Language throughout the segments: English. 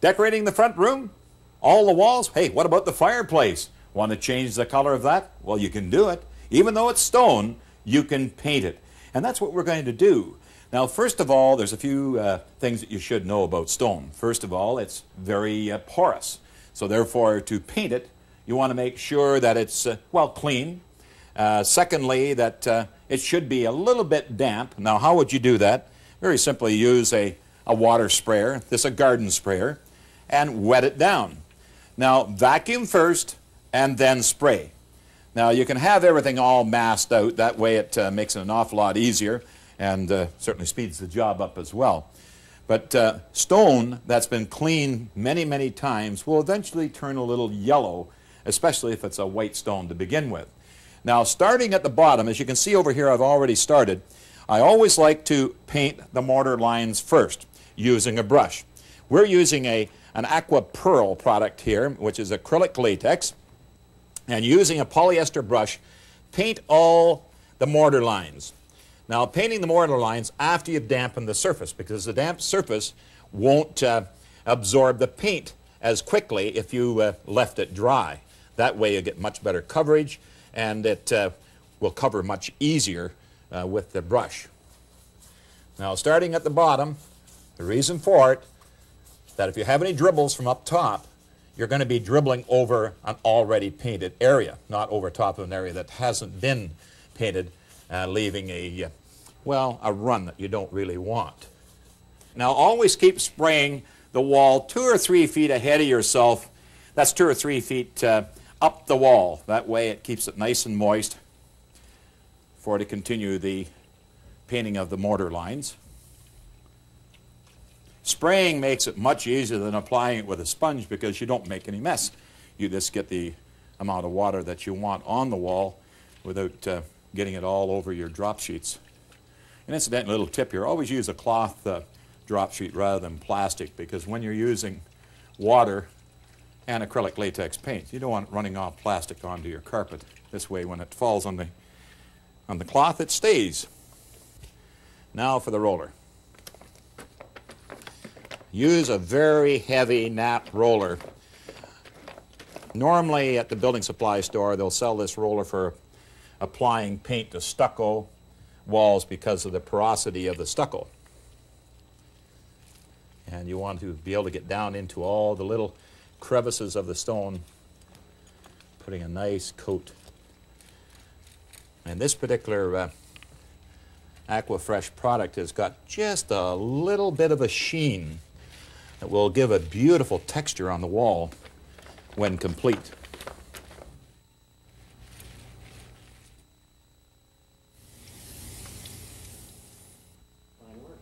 Decorating the front room? All the walls? Hey, what about the fireplace? Want to change the color of that? Well, you can do it. Even though it's stone, you can paint it. And that's what we're going to do. Now, first of all, there's a few things that you should know about stone. First of all, it's very porous. So therefore, to paint it, you want to make sure that it's, well, clean. Secondly, that it should be a little bit damp. Now, how would you do that? Very simply use a water sprayer, this is a garden sprayer, and wet it down. Now, vacuum first and then spray. Now, you can have everything all masked out. That way it makes it an awful lot easier and certainly speeds the job up as well. But stone that's been cleaned many, many times will eventually turn a little yellow, especially if it's a white stone to begin with. Now, starting at the bottom, as you can see over here, I've already started. I always like to paint the mortar lines first using a brush. We're using an Aqua Pearl product here, which is acrylic latex, and using a polyester brush, paint all the mortar lines. Now, painting the mortar lines after you've dampened the surface, because the damp surface won't absorb the paint as quickly if you left it dry. That way you get much better coverage, and it will cover much easier with the brush. Now, starting at the bottom, the reason for it, that if you have any dribbles from up top, you're going to be dribbling over an already painted area, not over top of an area that hasn't been painted, leaving a, well, a run that you don't really want. Now, always keep spraying the wall 2 or 3 feet ahead of yourself. That's 2 or 3 feet up the wall. That way it keeps it nice and moist for to continue the painting of the mortar lines. Spraying makes it much easier than applying it with a sponge because you don't make any mess. You just get the amount of water that you want on the wall without getting it all over your drop sheets. And incidentally, a little tip here, always use a cloth drop sheet rather than plastic, because when you're using water and acrylic latex paint, you don't want it running off plastic onto your carpet. This way, when it falls on the cloth, it stays. Now for the roller. Use a very heavy nap roller. Normally at the building supply store, they'll sell this roller for applying paint to stucco walls because of the porosity of the stucco. And you want to be able to get down into all the little crevices of the stone, putting a nice coat. And this particular Aquafresh product has got just a little bit of a sheen that will give a beautiful texture on the wall when complete. Fine work.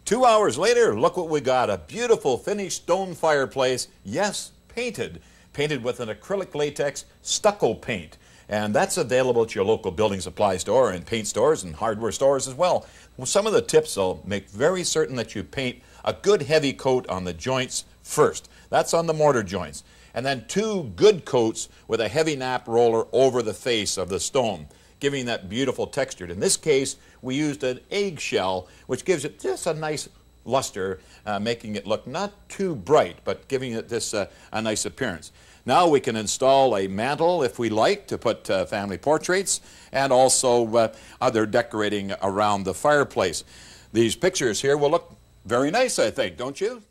2 hours later, look what we got, a beautiful finished stone fireplace, yes, painted. Painted with an acrylic latex stucco paint. And that's available at your local building supply store and paint stores and hardware stores as well. Well, some of the tips will make very certain that you paint a good heavy coat on the joints first. That's on the mortar joints. And then 2 good coats with a heavy nap roller over the face of the stone, giving that beautiful texture. In this case, we used an eggshell, which gives it just a nice luster, making it look not too bright, but giving it this a nice appearance. Now we can install a mantle, if we like, to put family portraits and also other decorating around the fireplace. These pictures here will look very nice, I think, don't you?